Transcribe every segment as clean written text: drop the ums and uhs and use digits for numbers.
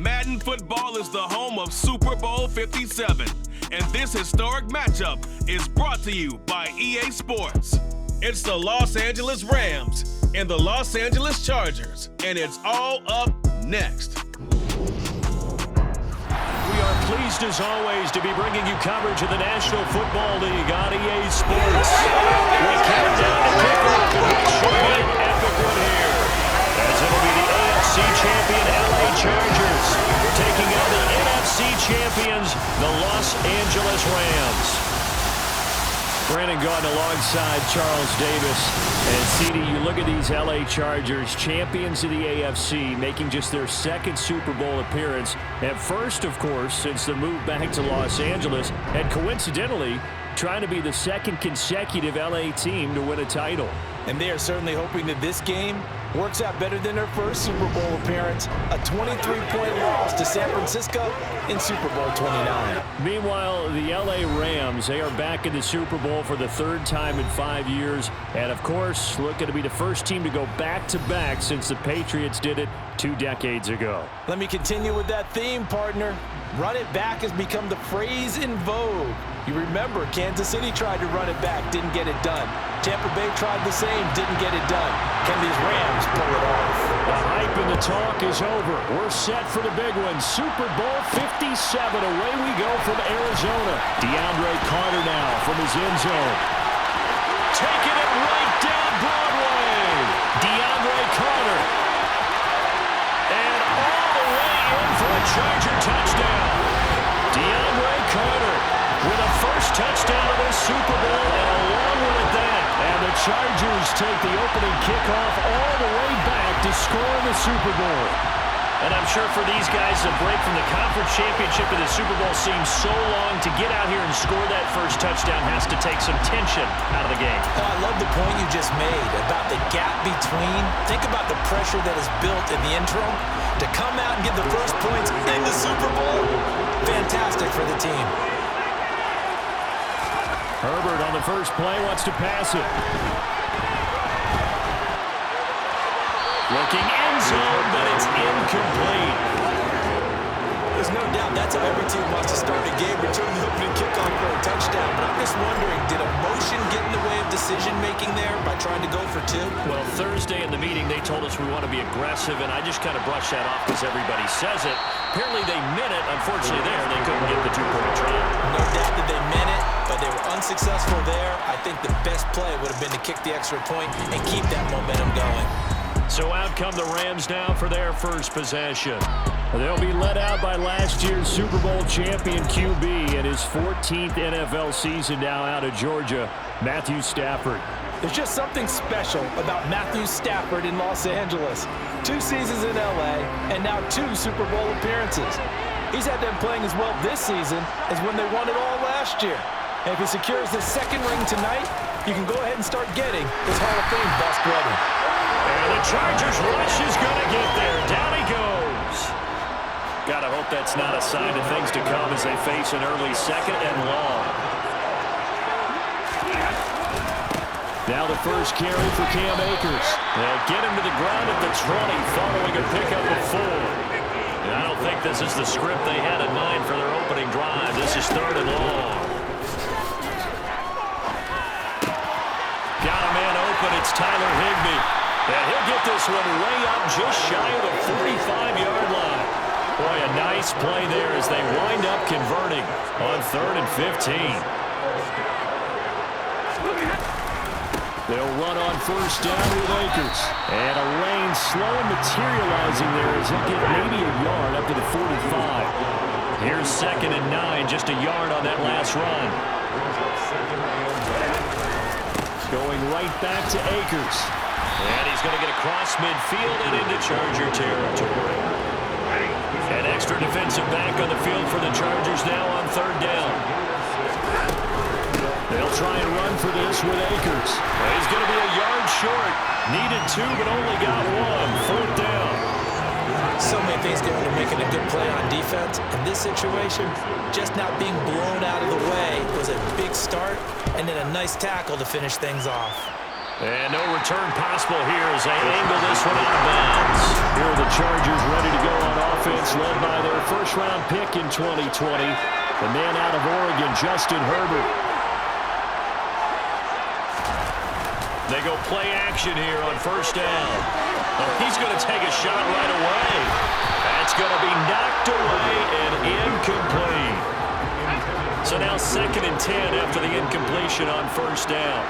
Madden football is the home of Super Bowl 57, and this historic matchup is brought to you by EA Sports. It's the Los Angeles Rams and the Los Angeles Chargers, and it's all up next. We are pleased, as always, to be bringing you coverage of the National Football League on EA Sports. We count down to kickoff, and it should be an epic one here, as it'll be the AFC champion LA Chargers taking on the NFC champions, the Los Angeles Rams. Brandon Gaudin alongside Charles Davis. And CD, you look at these LA Chargers, champions of the AFC, making just their second Super Bowl appearance. At first, of course, since the move back to Los Angeles, and coincidentally, trying to be the second consecutive LA team to win a title. And they are certainly hoping that this game works out better than their first Super Bowl appearance, a 23-point loss to San Francisco in Super Bowl 29. Meanwhile, the LA Rams, they are back in the Super Bowl for the third time in 5 years. And, of course, looking to be the first team to go back-to-back since the Patriots did it 2 decades ago. Let me continue with that theme, partner. Run it back has become the phrase in vogue. You remember, Kansas City tried to run it back, didn't get it done. Tampa Bay tried the same, didn't get it done. Can these Rams pull it off? The hype and the talk is over. We're set for the big one. Super Bowl 57. Away we go from Arizona. DeAndre Carter now from his end zone. Taking it right down Broadway. DeAndre Carter. And all the way in for a Charger touchdown. DeAndre Carter with a first touchdown of this Super Bowl, and along with that, and the Chargers take the opening kickoff all the way back to score the Super Bowl. And I'm sure for these guys, a break from the conference championship and the Super Bowl seems so long. To get out here and score that first touchdown has to take some tension out of the game. Oh, I love the point you just made about the gap between. Think about the pressure that is built in the interim. To come out and get the first points in the Super Bowl, fantastic for the team. Herbert on the first play wants to pass it. Looking end zone, but it's incomplete. There's no doubt that's how every team wants to start a game, return the opening kickoff for a touchdown. But I'm just wondering, did emotion get in the way of decision-making there by trying to go for 2? Well, Thursday in the meeting, they told us we want to be aggressive, and I just kind of brushed that off because everybody says it. Apparently they meant it. Unfortunately there, they couldn't get the 2-point try. No doubt that they meant it, but they were unsuccessful there. I think the best play would have been to kick the extra point and keep that momentum going. So out come the Rams now for their first possession. They'll be led out by last year's Super Bowl champion QB in his 14th NFL season now out of Georgia, Matthew Stafford. There's just something special about Matthew Stafford in Los Angeles. 2 seasons in LA and now 2 Super Bowl appearances. He's had them playing as well this season as when they won it all last year. And if he secures his second ring tonight, you can go ahead and start getting his Hall of Fame bust ready. And the Chargers rush is going to get there. Down he goes. Gotta hope that's not a sign of things to come as they face an early second and long. Now the first carry for Cam Akers. They'll get him to the ground at the 20 following a pickup of 4. And I don't think this is the script they had in mind for their opening drive. This is 3rd and long. Got a man open. It's Tyler Higbee. And he'll get this one way up just shy of the 45-yard line. Boy, a nice play there as they wind up converting on 3rd and 15. They'll run on first down with Akers. And a lane slow materializing there as he'll get maybe a yard up to the 45. Here's 2nd and 9, just a yard on that last run. Going right back to Akers. And he's going to get across midfield and into Charger territory. An extra defensive back on the field for the Chargers now on 3rd down. They'll try and run for this with Akers. Well, he's going to be a yard short. Needed 2, but only got 1. 4th down. So many things go into making a good play on defense. In this situation, just not being blown out of the way was a big start, and then a nice tackle to finish things off. And no return possible here as they angle this one out of bounds. Here are the Chargers ready to go on offense, led by their first-round pick in 2020, the man out of Oregon, Justin Herbert. They go play action here on first down. Oh, he's going to take a shot right away. That's going to be knocked away and incomplete. So now 2nd and 10 after the incompletion on first down.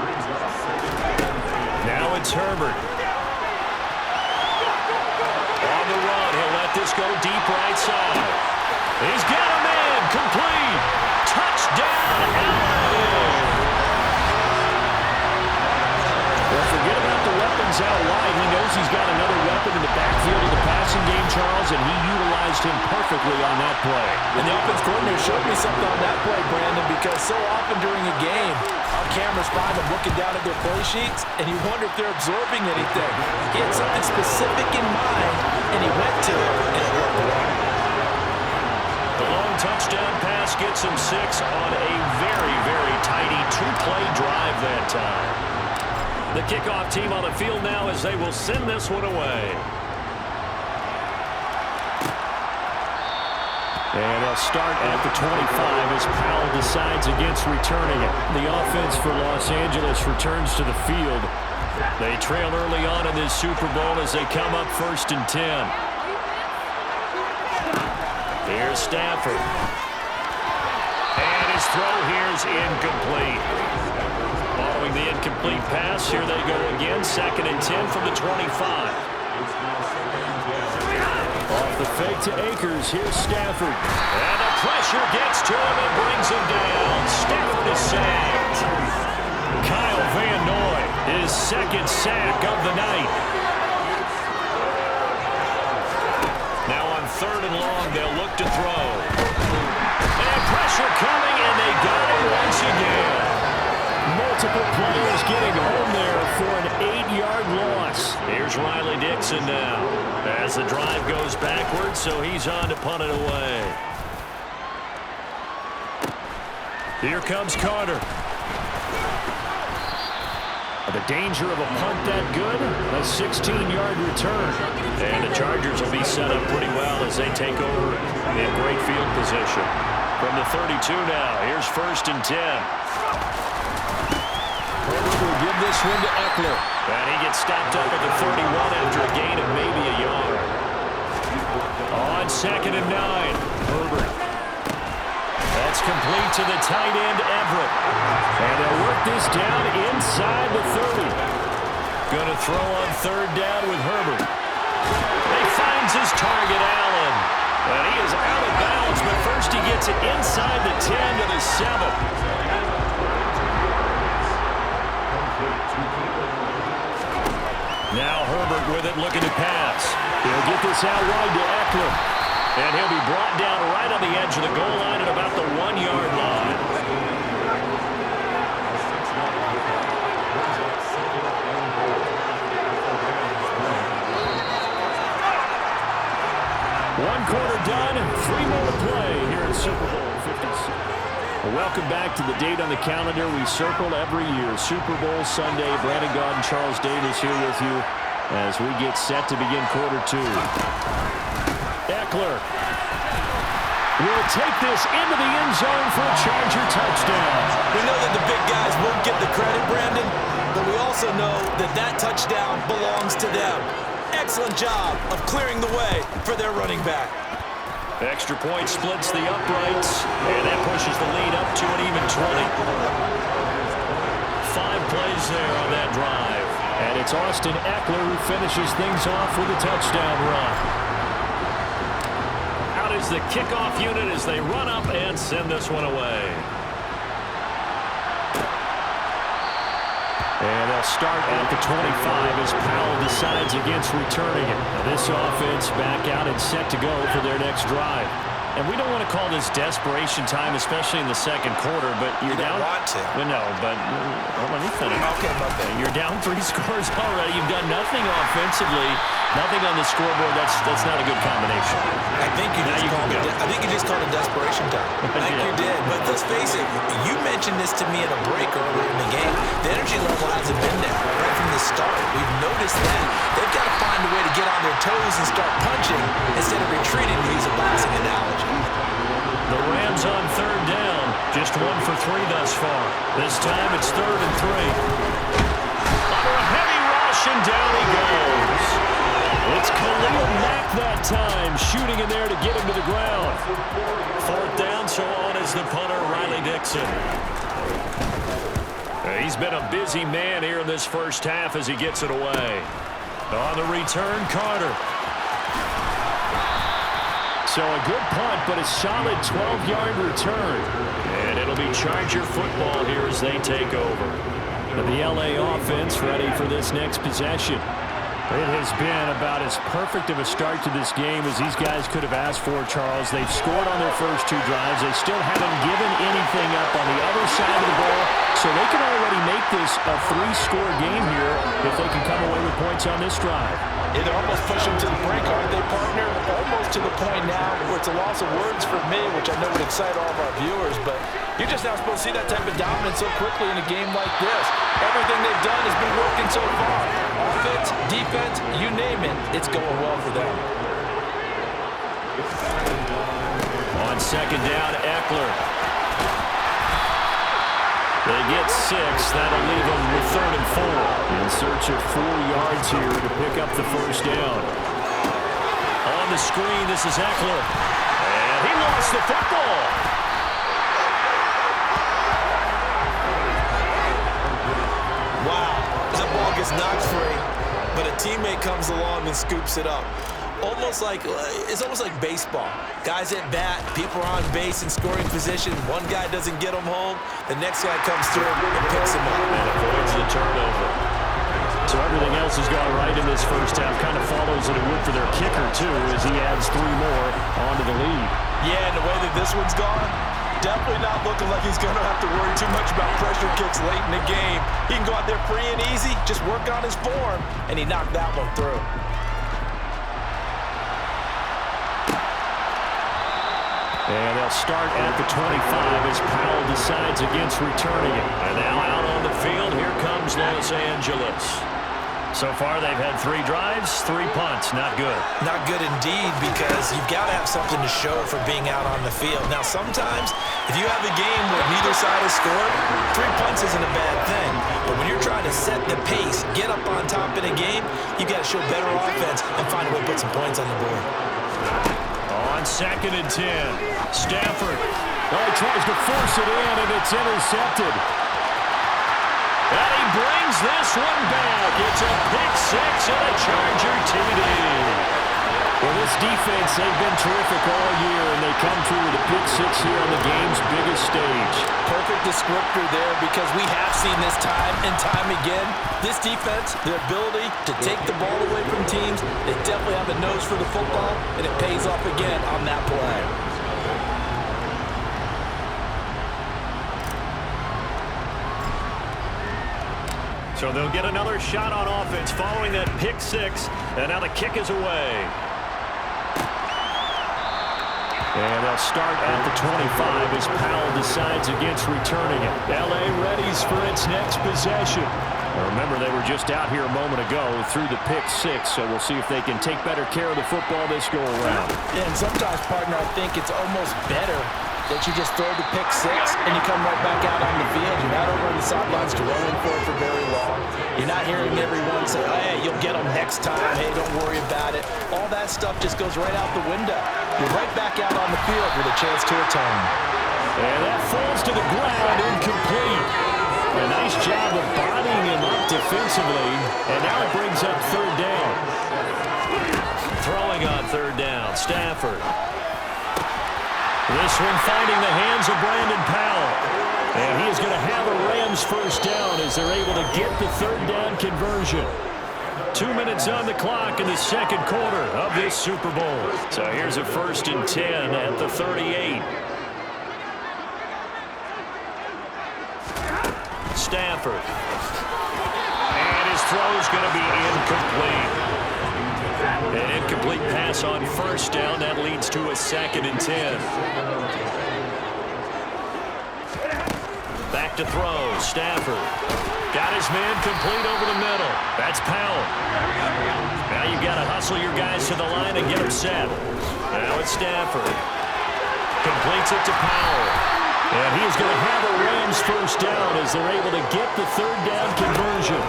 Now it's Herbert. On the run, he'll let this go deep right side. He's got a man, complete. Touchdown, Allen. Well, forget about the weapons out wide. He knows he's got another weapon in the backfield of the passing game, Charles, and he utilized him perfectly on that play. And the offense coordinator showed me something on that play, Brandon, because so often during a game, our cameras find them looking down at their play sheets, and you wonder if they're absorbing anything. He had something specific in mind, and he went to it, and it worked well. The long touchdown pass gets him 6 on a very, very tidy 2-play drive that time. The kickoff team on the field now as they will send this one away. And they'll start at the 25 as Powell decides against returning it. The offense for Los Angeles returns to the field. They trail early on in this Super Bowl as they come up 1st and 10. Here's Stafford. And his throw here is incomplete. Following the incomplete pass, here they go again. 2nd and 10 from the 25. Off the fake to Akers, here's Stafford. And the pressure gets to him and brings him down. Stafford is sacked. Kyle Van Noy, his 2nd sack of the night. Now on 3rd and long, they'll look to throw. And pressure coming, and they got it once again. Multiple players getting home there for an 8-yard loss. Here's Riley Dixon now as the drive goes backwards, so he's on to punt it away. Here comes Carter. The danger of a punt that good, a 16-yard return. And the Chargers will be set up pretty well as they take over in great field position. From the 32 now, here's 1st and 10. We'll give this one to Eckler. And he gets stopped up at the 31 after a gain of maybe a yard. On 2nd and 9, Herbert. That's complete to the tight end, Everett. And they'll work this down inside the 30. Going to throw on 3rd down with Herbert. He finds his target, Allen. And he is out of bounds, but first he gets it inside the 10 to the 7. Now Herbert with it, looking to pass. He'll get this out wide to Eckler. And he'll be brought down right on the edge of the goal line at about the 1-yard line. One quarter done, 3 more to play here at Super Bowl 56. Welcome back to the date on the calendar we circle every year. Super Bowl Sunday. Brandon Gaudin, Charles Davis here with you as we get set to begin quarter 2. Eckler will take this into the end zone for a Charger touchdown. We know that the big guys won't get the credit, Brandon, but we also know that that touchdown belongs to them. Excellent job of clearing the way for their running back. Extra point splits the uprights, and that pushes the lead up to an even 20. 5 plays there on that drive. And it's Austin Eckler who finishes things off with a touchdown run. Out is the kickoff unit as they run up and send this one away. And they'll start at the 25 as Powell decides against returning it. Now this offense back out and set to go for their next drive. And we don't want to call this desperation time, especially in the second quarter, but you're down. You don't want to. Well, no, but let me finish. Okay, my bad. You're down 3 scores already. You've done nothing offensively, nothing on the scoreboard. That's not a good combination. I think you just called it desperation time. I think you did. But let's face it, you mentioned this to me at a break earlier in the game. The energy level hasn't been there right from the start. We've noticed that. They've got to find a way to get on their toes and start punching instead of retreating, to use a boxing analogy. The Rams on 3rd down. Just 1 for 3 thus far. This time it's 3rd and 3. Under a heavy rush, and down he goes. It's Khalil Mack that time, shooting in there to get him to the ground. 4th down, so on is the punter, Riley Dixon. He's been a busy man here in this first half as he gets it away. On the return, Carter. So a good punt, but a solid 12-yard return. And it'll be Charger football here as they take over. The LA offense ready for this next possession. It has been about as perfect of a start to this game as these guys could have asked for, Charles. They've scored on their first 2 drives. They still haven't given anything up on the other side of the ball, so they can already make this a 3-score game here if they can come away with points on this drive. Yeah, they're almost pushing to the brink, aren't they, partner? Almost to the point now where it's a loss of words for me, which I know would excite all of our viewers, but you're just not supposed to see that type of dominance so quickly in a game like this. Everything they've done has been working so far. Offense, defense, you name it, it's going well for them. On 2nd down, Eckler. They get 6. That'll leave them with 3rd and 4. In search of 4 yards here to pick up the first down. On the screen, this is Eckler. And he lost the football. Wow, that ball gets knocked free, but a teammate comes along and scoops it up. It's almost like baseball. Guys at bat, people are on base in scoring position. One guy doesn't get them home. The next guy comes through and picks him up. And avoids the turnover. So everything else has gone right in this first half. Kind of follows that it would for their kicker, too, as he adds 3 more onto the lead. Yeah, and the way that this one's gone, definitely not looking like he's going to have to worry too much about pressure kicks late in the game. He can go out there free and easy, just work on his form, and he knocked that one through. And they'll start at the 25 as Powell decides against returning it. And now out on the field, here comes Los Angeles. So far, they've had 3 drives, 3 punts. Not good. Not good indeed, because you've got to have something to show for being out on the field. Now, sometimes, if you have a game where neither side has scored, 3 punts isn't a bad thing. But when you're trying to set the pace, get up on top in a game, you've got to show better offense and find a way to put some points on the board. On 2nd and 10, Stafford. Oh, he tries to force it in, and it's intercepted. And he brings this one back. It's a pick 6 and a Charger TD. Well, this defense, they've been terrific all year, and they come through with a pick 6 here on the game's biggest stage. Perfect descriptor there, because we have seen this time and time again. This defense, their ability to take the ball away from teams, they definitely have a nose for the football, and it pays off again on that play. So they'll get another shot on offense following that pick 6, and now the kick is away. And they'll start at the 25 as Powell decides against returning it. L.A. readies for its next possession. Now remember, they were just out here a moment ago through the pick 6, so we'll see if they can take better care of the football this go-around. Yeah, and sometimes, partner, I think it's almost better that you just throw the pick 6 and you come right back out on the field. You're not over on the sidelines rolling for it for very long. You're not hearing everyone say, oh, hey, you'll get them next time. Hey, don't worry about it. All that stuff just goes right out the window. You're right back out on the field with a chance to atone. And that falls to the ground, incomplete. A nice job of bodying him up defensively, and now it brings up 3rd down. Throwing on 3rd down, Stafford. This one finding the hands of Brandon Powell. And he is going to have a Rams first down as they're able to get the 3rd down conversion. 2 minutes on the clock in the second quarter of this Super Bowl. So here's a 1st and 10 at the 38. Stafford. And his throw is going to be incomplete. An incomplete pass on 1st down. That leads to a 2nd and 10. Back to throw. Stafford. Got his man complete over the middle. That's Powell. Now you've got to hustle your guys to the line and get them set. Now it's Stafford. Completes it to Powell. And he is going to have a Rams 1st down as they're able to get the 3rd down conversion.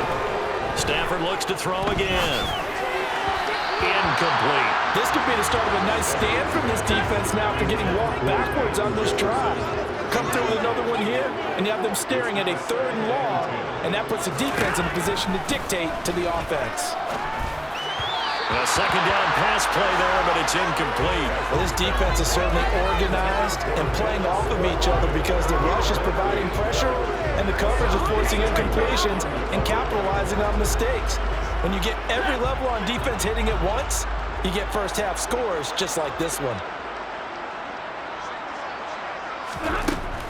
Stafford looks to throw again. Incomplete. This could be the start of a nice stand from this defense now after getting walked backwards on this drive. Come through with another one here, and you have them staring at a 3rd and long, and that puts the defense in a position to dictate to the offense. A 2nd down pass play there, but it's incomplete. Well, this defense is certainly organized and playing off of each other because the rush is providing pressure and the coverage is forcing incompletions and capitalizing on mistakes. When you get every level on defense hitting at once, you get first half scores just like this one.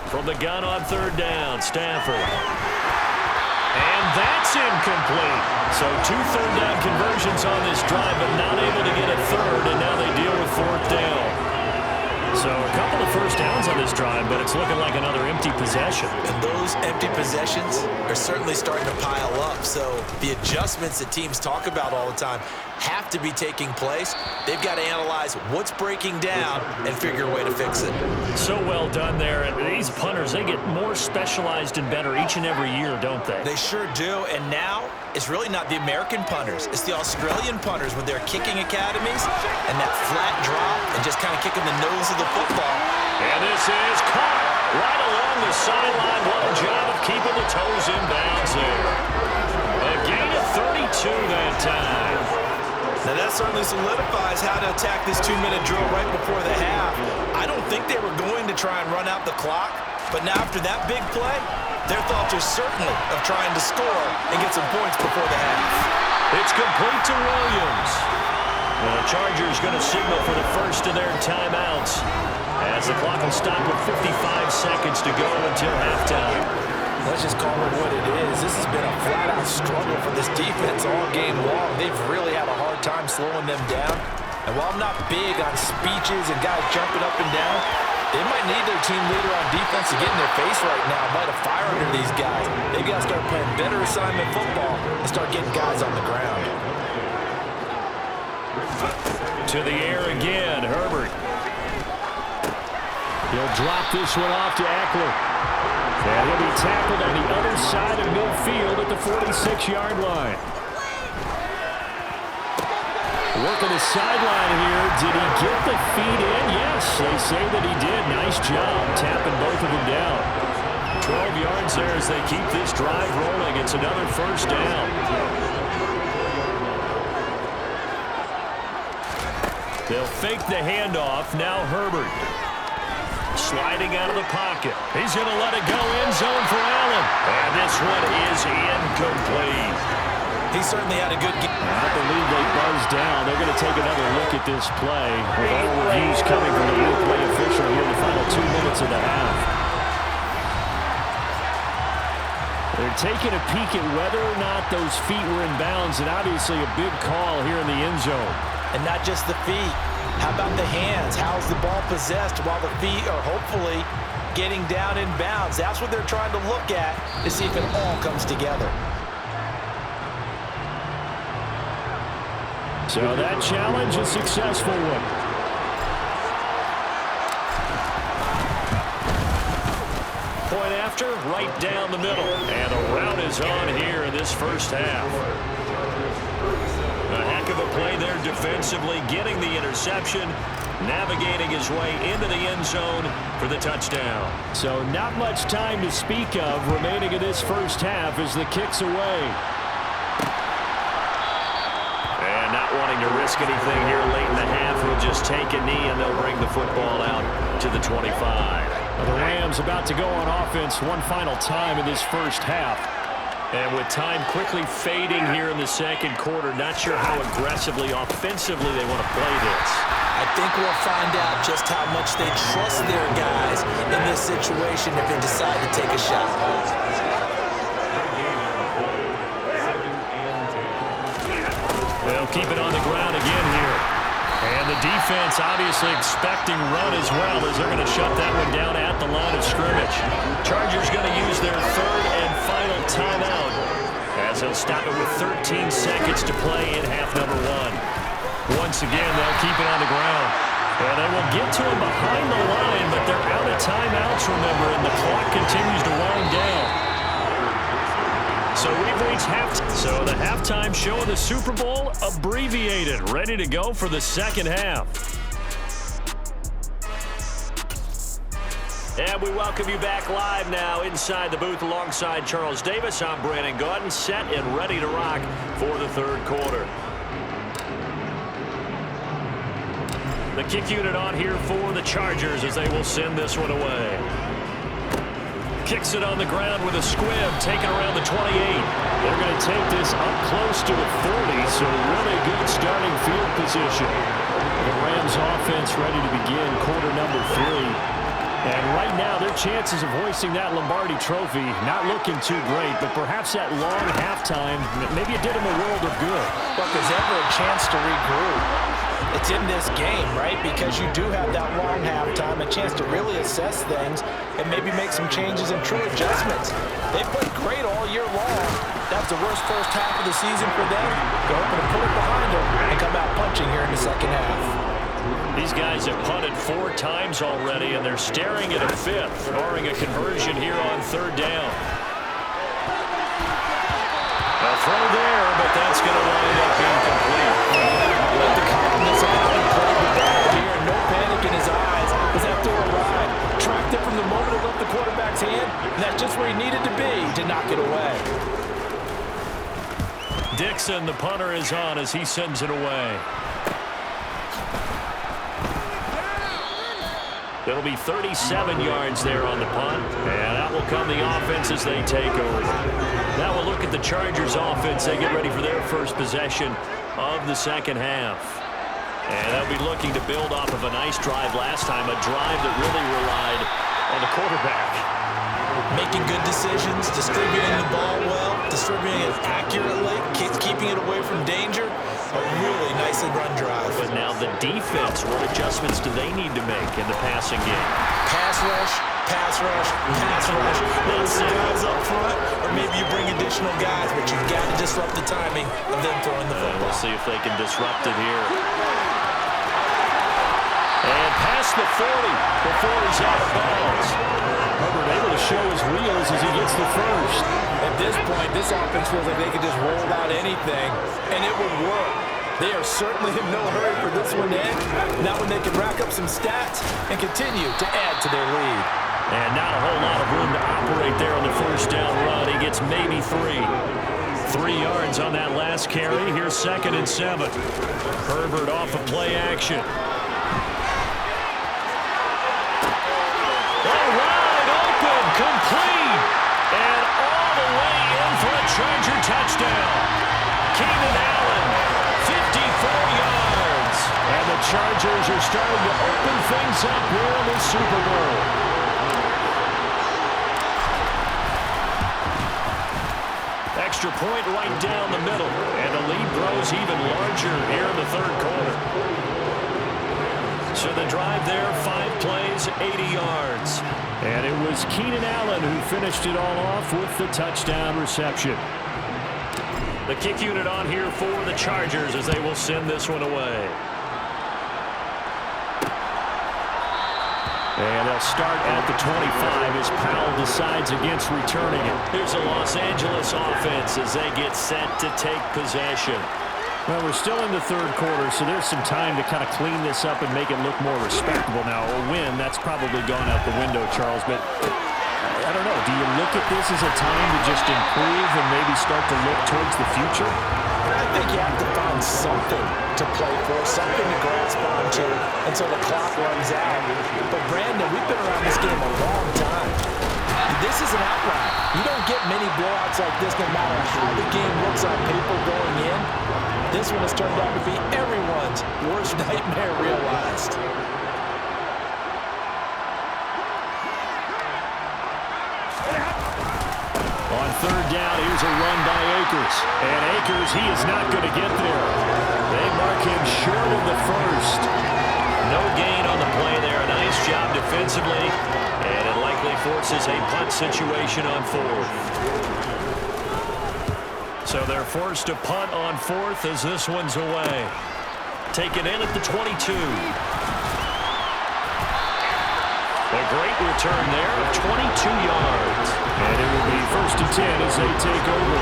From the gun on 3rd down, Stafford. And that's incomplete. So 2 3rd down conversions on this drive, but not able to get a 3rd, and now they deal with 4th down. So a couple of 1st downs on this drive, but it's looking like another empty possession. And those empty possessions are certainly starting to pile up. So the adjustments that teams talk about all the time have to be taking place. They've got to analyze what's breaking down and figure a way to fix it. So well done there. And these punters, they get more specialized and better each and every year, don't they? They sure do. And now it's really not the American punters. It's the Australian punters with their kicking academies and that flat drop and just kind of kicking the nose of the football. And this is caught right along the sideline. What a job of keeping the toes in bounds there. A gain of 32 that time. Now that certainly solidifies how to attack this 2-minute drill right before the half. I don't think they were going to try and run out the clock, but now after that big play, their thoughts are certainly of trying to score and get some points before the half. It's complete to Williams. And the Chargers going to signal for the first of their timeouts as the clock will stop with 55 seconds to go until halftime. Let's just call it what it is. This has been a flat-out struggle for this defense all game long. They've really had a hard time slowing them down. And while I'm not big on speeches and guys jumping up and down, they might need their team leader on defense to get in their face right now, light a fire under these guys. They've got to start playing better assignment football and start getting guys on the ground. To the air again, Herbert. He'll drop this one off to Eckler. And he'll be tackled on the other side of midfield at the 46-yard line. Working the sideline here. Did he get the feet in? Yes, they say that he did. Nice job tapping both of them down. 12 yards there as they keep this drive rolling. It's another 1st down. They'll fake the handoff. Now Herbert. Sliding out of the pocket. He's going to let it go end zone for Allen. And this one is incomplete. He certainly had a good game. I believe they buzzed down. They're going to take another look at this play. With all reviews coming from the replay official here in the final 2 minutes of the half. They're taking a peek at whether or not those feet were in bounds, and obviously a big call here in the end zone. And not just the feet. How about the hands? How's the ball possessed while the feet are hopefully getting down in bounds? That's what they're trying to look at to see if it all comes together. So that challenge, a successful one. Point after, right down the middle. And the route is on here in this first half. A heck of a play there defensively, getting the interception, navigating his way into the end zone for the touchdown. So not much time to speak of remaining in this first half as the kick's away. And not wanting to risk anything here late in the half, we'll just take a knee and they'll bring the football out to the 25. Well, the Rams about to go on offense one final time in this first half. And with time quickly fading here in the second quarter, not sure how aggressively, offensively they want to play this. I think we'll find out just how much they trust their guys in this situation if they decide to take a shot. They'll keep it on the ground again here. And the defense obviously expecting run as well, as they're going to shut that one down at the line of scrimmage. Chargers going to use their third and final timeout, as they'll stop it with 13 seconds to play in half number one. Once again, they'll keep it on the ground. And they will get to him behind the line, but they're out of timeouts, remember, and the clock continues to wind down. So we've reached halftime. So the halftime show of the Super Bowl abbreviated, ready to go for the second half. And we welcome you back live now inside the booth alongside Charles Davis. I'm Brandon Gaudin, set and ready to rock for the third quarter. The kick unit on here for the Chargers as they will send this one away. Kicks it on the ground with a squib, taken around the 28. They're going to take this up close to the 30, so really good starting field position. The Rams offense ready to begin quarter number 3. And right now, their chances of hoisting that Lombardi trophy not looking too great, but perhaps that long halftime, maybe it did them a world of good. Look, there's ever a chance to regroup. It's in this game, right? Because you do have that long halftime, a chance to really assess things and maybe make some changes and true adjustments. They played great all year long. That's the worst first half of the season for them. Go open and put it behind them and come out punching here in the second half. These guys have punted 4 times already, and they're staring at a 5th, barring a conversion here on third down. A throw there, but that's going to wind up being complete. Let the confidence of having played the ball here, no panic in his eyes as after a ride. Tracked it from the moment it left the quarterback's hand, and that's just where he needed to be to knock it away. Dixon, the punter, is on as he sends it away. It'll be 37 yards there on the punt, and that will come the offense as they take over. Now we'll look at the Chargers offense. They get ready for their first possession of the second half. And they'll be looking to build off of a nice drive last time, a drive that really relied on the quarterback. Making good decisions, distributing the ball well, distributing it accurately, keeping it away from danger. A really nicely run drive. But now the defense, what adjustments do they need to make in the passing game? Pass rush, pass rush, pass rush. Maybe some guys up front, or maybe you bring additional guys, but you've got to disrupt the timing of them throwing the football. We'll see if they can disrupt it here. And past the 40 before he's out of bounds. Herbert able to show his wheels as he gets the first. At this point, this offense feels like they could just roll out anything, and it would work. They are certainly in no hurry for this one to end. Not when they can rack up some stats and continue to add to their lead. And not a whole lot of room to operate there on the first down run. He gets maybe 3. 3 yards on that last carry. Here's 2nd and 7. Herbert off of play action. Complete, and all the way in for a Charger touchdown. Keenan Allen, 54 yards. And the Chargers are starting to open things up here in the Super Bowl. Extra point right down the middle, and the lead grows even larger here in the third quarter. So the drive there, 5 plays, 80 yards. And it was Keenan Allen who finished it all off with the touchdown reception. The kick unit on here for the Chargers as they will send this one away. And they'll start at the 25 as Powell decides against returning it. Here's a Los Angeles offense as they get set to take possession. Well, we're still in the third quarter, so there's some time to kind of clean this up and make it look more respectable now. A win, that's probably gone out the window, Charles, but I don't know. Do you look at this as a time to just improve and maybe start to look towards the future? I think you have to find something to play for, something to grasp onto until the clock runs out. But, Brandon, we've been around this game a long time. This is an outlier. You don't get many blowouts like this no matter how the game looks on paper going in. This one has turned out to be everyone's worst nightmare realized. On third down, here's a run by Akers. And Akers, he is not going to get there. They mark him short of the first. No gain on the play there. A nice job defensively. And it likely forces a punt situation on fourth. So they're forced to punt on fourth as this one's away. Taken in at the 22. A great return there of 22 yards. And it will be 1st and 10 as they take over.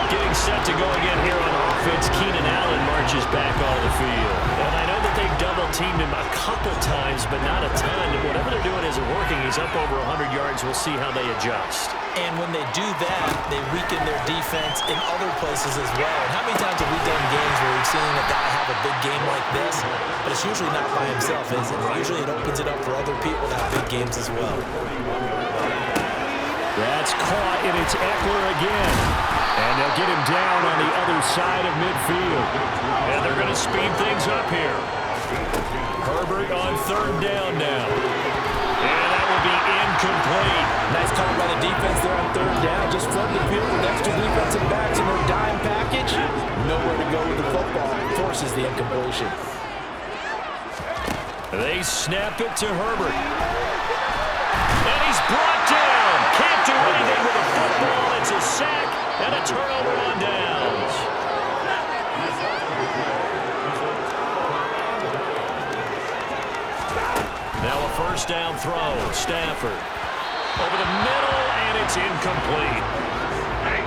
Getting set to go again here on offense. Keenan Allen marches back on the field. And I know that they've double-teamed him a couple times, but not a ton. Whatever they're doing isn't working. He's up over 100 yards. We'll see how they adjust. And when they do that, they weaken their defense in other places as well. And how many times have we done games where we've seen a guy have a big game like this, but it's usually not by himself, is it? Usually it opens it up for other people to have big games as well. That's caught, and it's Eckler again. And they'll get him down on the other side of midfield. And they're going to speed things up here. Herbert on third down now. And that will be incomplete. Nice call by the defense there on third down. Just flood the field with extra defensive backs in their dime package. Nowhere to go with the football. Forces the incompletion. They snap it to Herbert. And he's brought down. Can't do anything with the football. It's a sack and a turnover on downs. Now a first down throw. Stafford. Over the middle, and it's incomplete.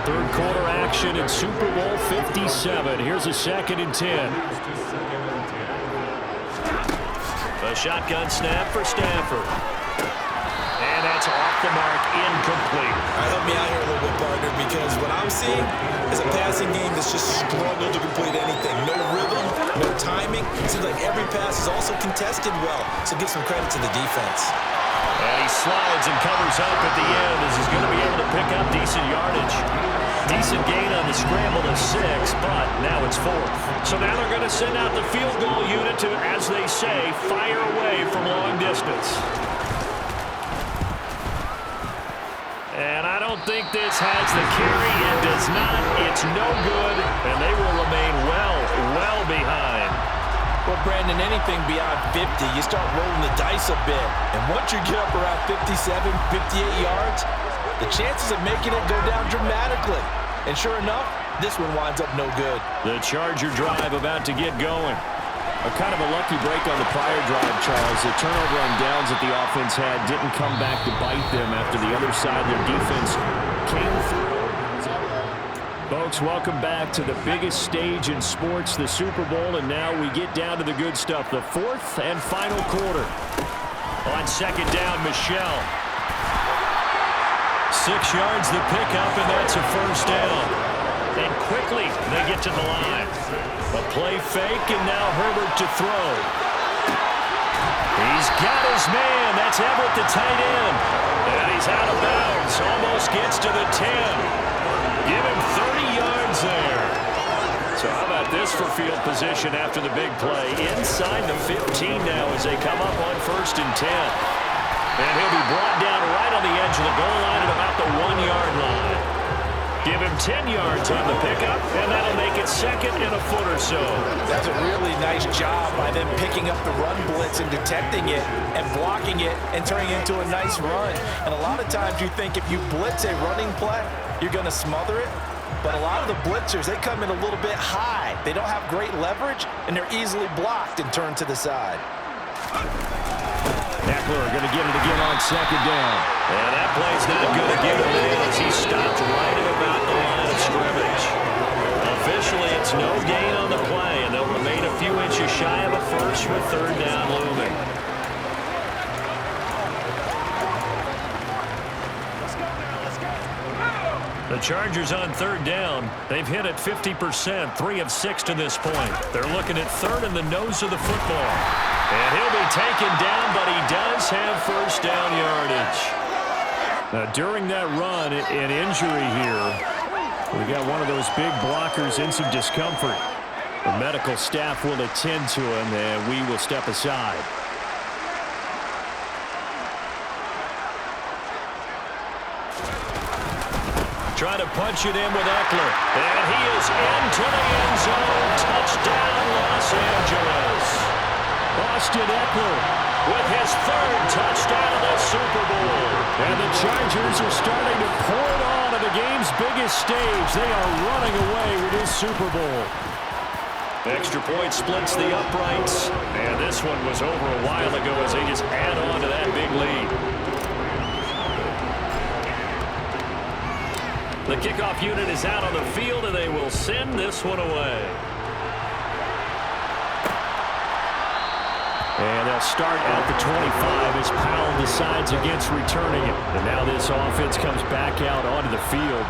Third quarter action in Super Bowl 57. Here's a 2nd and 10. A shotgun snap for Stafford. And that's off the mark, incomplete. All right, help me out here a little bit, partner, because what I'm seeing is a passing game that's just struggled to complete anything. No rhythm, no timing. It seems like every pass is also contested well, so give some credit to the defense. And he slides and covers up at the end as he's going to be able to pick up decent yardage. Decent gain on the scramble of 6, but now it's 4th. So now they're going to send out the field goal unit to, as they say, fire away from long distance. And I don't think this has the carry. It does not. It's no good, and they will remain well behind. Well, Brandon, anything beyond 50, you start rolling the dice a bit. And once you get up around 57, 58 yards, the chances of making it go down dramatically. And sure enough, this one winds up no good. The Charger drive about to get going. A kind of a lucky break on the prior drive, Charles. The turnover on downs that the offense had didn't come back to bite them after the other side. Their defense came through. Folks, welcome back to the biggest stage in sports, the Super Bowl, and now we get down to the good stuff, the 4th and final quarter. On second down, Michel. 6 yards the pickup, and that's a first down. And quickly they get to the line. A play fake, and now Herbert to throw. He's got his man. That's Everett, the tight end. And he's out of bounds. Almost gets to the 10. Give him 30 yards there. So how about this for field position after the big play? Inside the 15 now as they come up on 1st and 10. And he'll be brought down right on the edge of the goal line at about the 1-yard line. Give him 10 yards on the pickup, and that'll make it 2nd and a foot or so. That's a really nice job by them picking up the run blitz and detecting it and blocking it and turning it into a nice run. And a lot of times you think if you blitz a running play, you're going to smother it. But a lot of the blitzers, they come in a little bit high. They don't have great leverage, and they're easily blocked and turned to the side. Eckler going to get it again on 2nd down. And that play's not going to give him in as he stopped right at about the line of scrimmage. Officially, it's no gain on the play, and they'll remain a few inches shy of a first with 3rd down looming. The Chargers on 3rd down. They've hit it 50%, 3 of 6 to this point. They're looking at 3rd in the nose of the football. And he'll be taken down, but he does have first down yardage. During that run, an injury here. We got one of those big blockers in some discomfort. The medical staff will attend to him, and we will step aside. Trying to punch it in with Eckler. And he is into the end zone. Touchdown, Los Angeles. Austin Eckler with his third touchdown of the Super Bowl. And the Chargers are starting to pour it on at the game's biggest stage. They are running away with this Super Bowl. Extra point splits the uprights. And this one was over a while ago as they just add on to that big lead. The kickoff unit is out on the field, and they will send this one away. And they'll start at the 25 as Powell decides against returning it. And now this offense comes back out onto the field.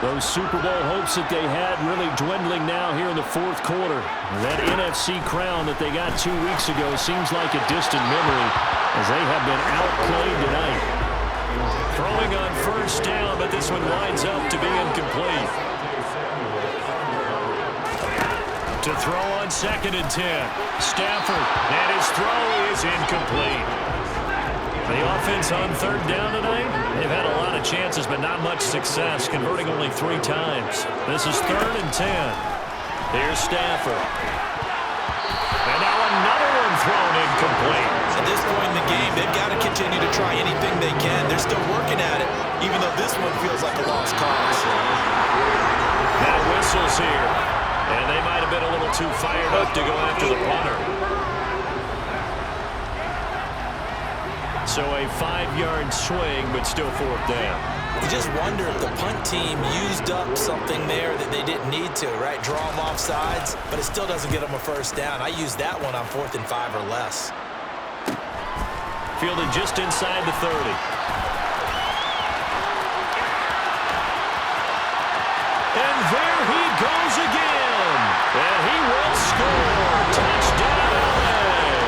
Those Super Bowl hopes that they had really dwindling now here in the fourth quarter. That NFC crown that they got 2 weeks ago seems like a distant memory as they have been outplayed tonight. Throwing on first down, but this one winds up to be incomplete. To throw on 2nd and 10. Stafford, and his throw is incomplete. The offense on 3rd down tonight, they've had a lot of chances, but not much success, converting only 3 times. This is 3rd and 10. Here's Stafford. And now another one thrown incomplete. At this point in the game, they've got to continue to try anything they can. They're still working at it, even though this one feels like a lost cause. Now whistles here. And they might have been a little too fired up to go after the punter. So a 5-yard swing, but still 4th down. You just wonder if the punt team used up something there that they didn't need to, right? Draw them off sides, but it still doesn't get them a first down. I used that one on 4th and 5 or less. Fielded just inside the 30. And there he goes again. And he will score. Touchdown, LA.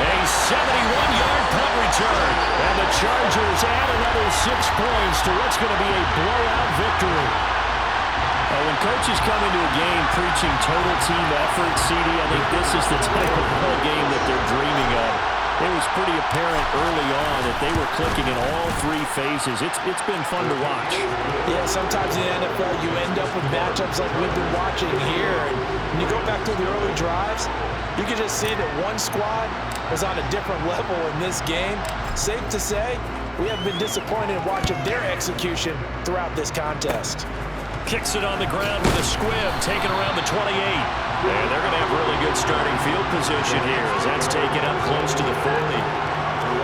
A 71-yard punt return. And the Chargers add another 6 points to what's going to be a blowout victory. When coaches come into a game preaching total team effort, CD, I think this is the type of ball game that they're dreaming of. It was pretty apparent early on that they were clicking in all 3 phases. It's been fun to watch. Yeah, sometimes in the NFL you end up with matchups like we've been watching here. And when you go back to the early drives, you can just see that one squad was on a different level in this game. Safe to say, we have been disappointed in watching their execution throughout this contest. Kicks it on the ground with a squib, taken around the 28. And they're going to have really good starting field position here as that's taken up close to the 40.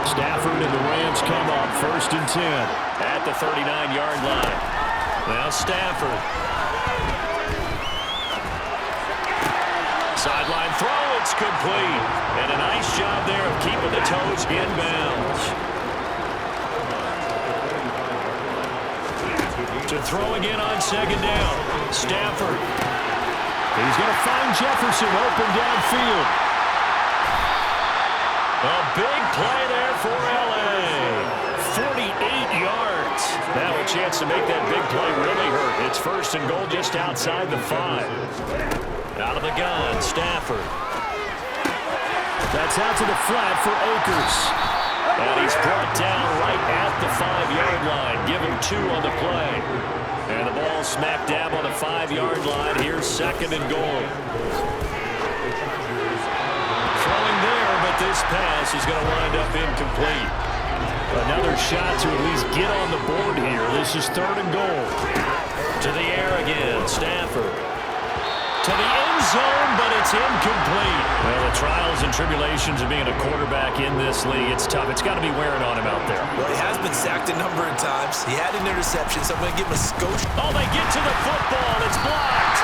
Stafford and the Rams come up 1st and 10. At the 39-yard line. Now Stafford. Sideline throw, it's complete. And a nice job there of keeping the toes inbounds. To throw again on 2nd down. Stafford. He's going to find Jefferson open downfield. A big play there for L.A. 48 yards. Now a chance to make that big play really hurt. It's 1st and goal just outside the 5. Out of the gun, Stafford. That's out to the flat for Akers. And he's brought down right at the 5-yard line. Give him 2 on the play. And the ball smack dab on the 5-yard line. Here's 2nd and goal. Throwing there, but this pass is going to wind up incomplete. Another shot to at least get on the board here. This is 3rd and goal. To the air again, Stafford. To the end zone, but it's incomplete. Well, the trials and tribulations of being a quarterback in this league, it's tough. It's got to be wearing on him out there. Well, he has been sacked a number of times. He had an interception, so I'm going to give him a skosh. Oh, they get to the football. It's blocked.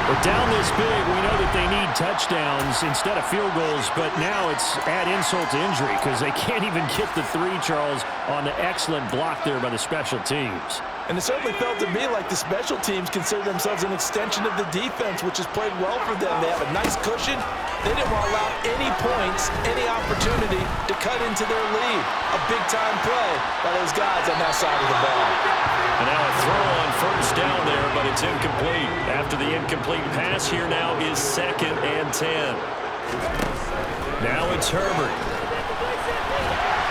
But down this big, we know that they need touchdowns instead of field goals, but now it's add insult to injury because they can't even get the 3, Charles, on the excellent block there by the special teams. And it certainly felt to me like the special teams consider themselves an extension of the defense, which has played well for them. They have a nice cushion. They didn't want to allow any points, any opportunity to cut into their lead. A big-time play by those guys on that side of the ball. And now a throw on first down there, but it's incomplete. After the incomplete pass, here now is 2nd and 10. Now it's Herbert.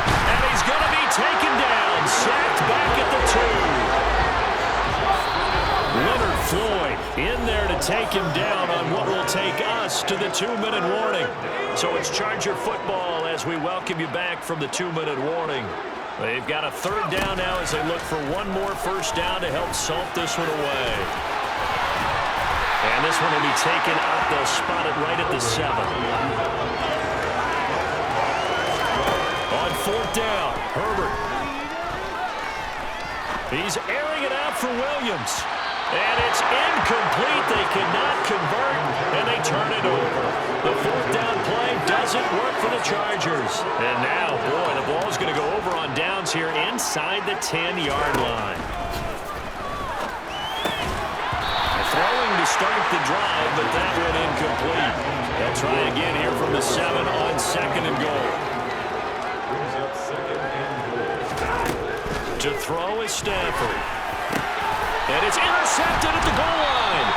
And he's going to be taken down, sacked back at the 2. Leonard Floyd in there to take him down on what will take us to the 2-minute warning. So it's Charger football as we welcome you back from the 2-minute warning. They've got a 3rd down now as they look for one more first down to help salt this one away. And this one will be taken out. They'll spot it right at the 7. On 4th down, Herbert. He's airing it out for Williams. And it's incomplete. They cannot convert, and they turn it over. The 4th down play doesn't work for the Chargers. And now, boy, the ball's going to go over on downs here inside the 10-yard line. Throwing to start the drive, but that one incomplete. They'll try again here from the 7 on 2nd and goal. To throw is Stafford. And it's intercepted at the goal line.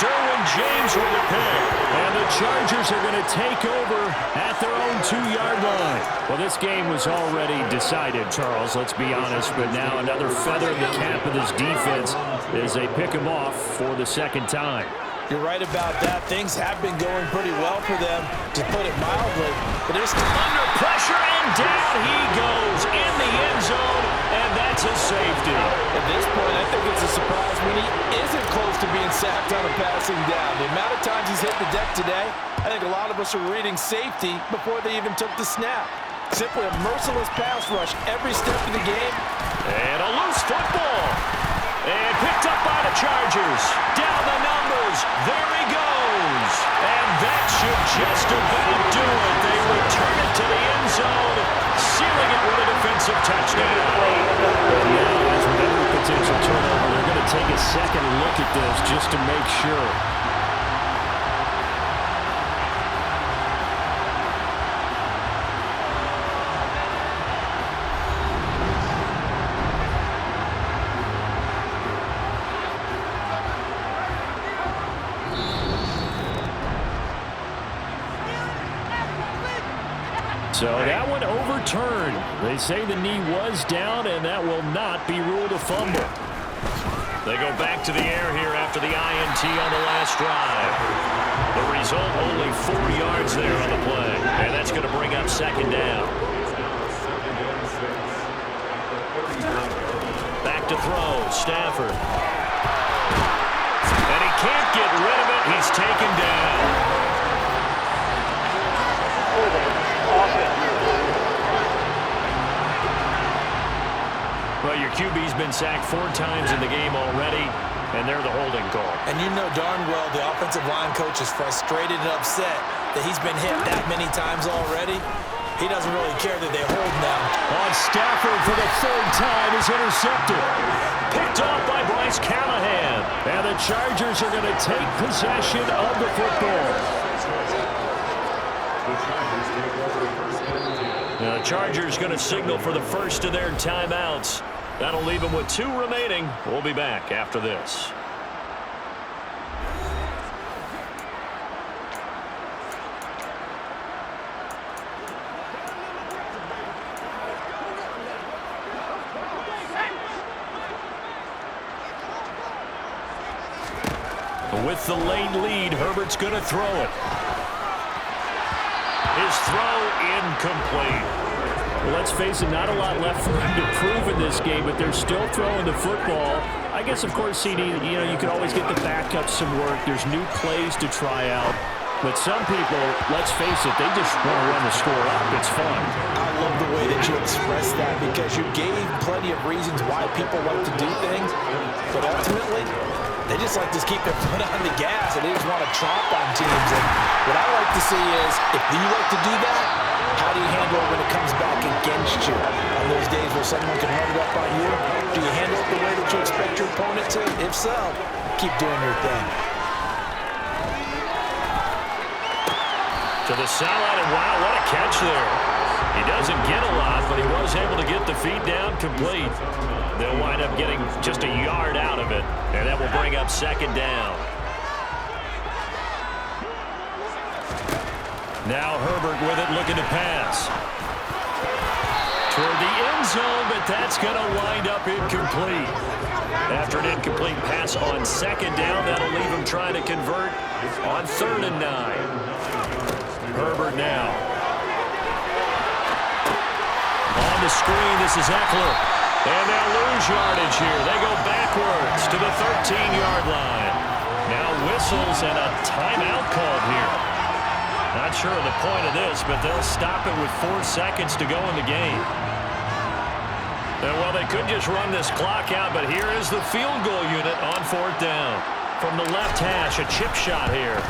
Derwin James with the pick. And the Chargers are going to take over at their own 2-yard line. Well, this game was already decided, Charles, let's be honest. But now another feather in the cap of this defense as they pick him off for the 2nd time. You're right about that. Things have been going pretty well for them, to put it mildly. But it's under pressure, and down he goes in the end zone, and that's a safety. At this point, I think it's a surprise when he isn't close to being sacked on a passing down. The amount of times he's hit the deck today, I think a lot of us are reading safety before they even took the snap. Simply a merciless pass rush every step of the game. And a loose football. And picked up by the Chargers. Down the numbers. There he goes. And that should just about do it. They return it to the end zone, sealing it with a defensive touchdown. And now, as with every potential turnover, they're going to take a second look at this just to make sure. So that one overturned. They say the knee was down, and that will not be ruled a fumble. They go back to the air here after the INT on the last drive. The result, only 4 yards there on the play. And that's going to bring up 2nd down. Back to throw, Stafford. And he can't get rid of it. He's taken down. Well, your QB's been sacked 4 times in the game already, and they're the holding call. And you know darn well the offensive line coach is frustrated and upset that he's been hit that many times already. He doesn't really care that they hold now. On Stafford for the 3rd time is intercepted. Picked off by Bryce Callahan. And the Chargers are going to take possession of the football. Now, the Chargers going to signal for the first of their timeouts. That'll leave them with 2 remaining. We'll be back after this. With the late lead, Herbert's going to throw it. His throw incomplete. Well, let's face it, not a lot left for him to prove in this game, but they're still throwing the football. I guess, of course, CD, you can always get the backup some work. There's new plays to try out. But some people, let's face it, they just want to run the score up. It's fun. I love the way that you express that because you gave plenty of reasons why people like to do things. But ultimately, they just like to keep their foot on the gas and they just want to chomp on teams. And What I like to see is, if you like to do that, how do you handle it when it comes back against you? On those days where someone can run it up on you, do you handle it the way that you expect your opponent to? If so, keep doing your thing. To the sideline, and wow, what a catch there. He doesn't get a lot, but he was able to get the feet down complete. They'll wind up getting just a yard out of it, and that will bring up second down. Now Herbert with it, looking to pass. Toward the end zone, but that's going to wind up incomplete. After an incomplete pass on second down, that'll leave him trying to convert on 3rd and 9. Herbert now. On the screen, this is Eckler. And they'll lose yardage here. They go backwards to the 13-yard line. Now whistles and a timeout called here. Not sure of the point of this, but they'll stop it with 4 seconds to go in the game. And well, they could just run this clock out, but here is the field goal unit on 4th down. From the left hash, a chip shot here.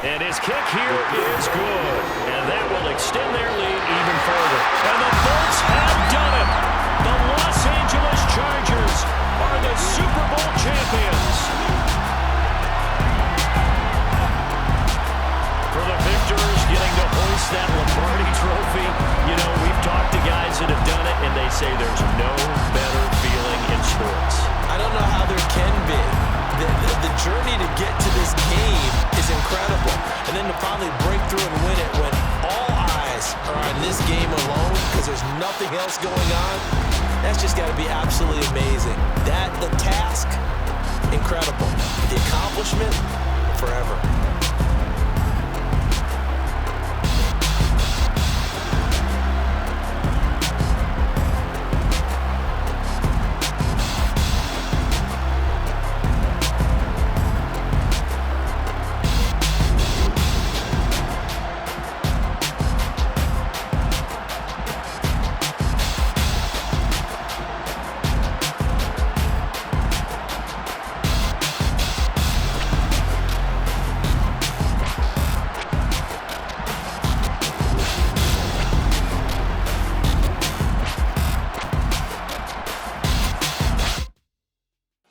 And his kick here is good. And that will extend their lead even further. And the Bolts have done it. The Los Angeles Chargers are the Super Bowl champions. For the victors, getting to hoist that Lombardi trophy. You know, we've talked to guys that have done it, and they say there's no better feeling in sports. I don't know how there can be. The journey to get to this game is incredible. And then to finally break through and win it when all eyes are on this game alone because there's nothing else going on, that's just got to be absolutely amazing. The task, incredible. The accomplishment, forever.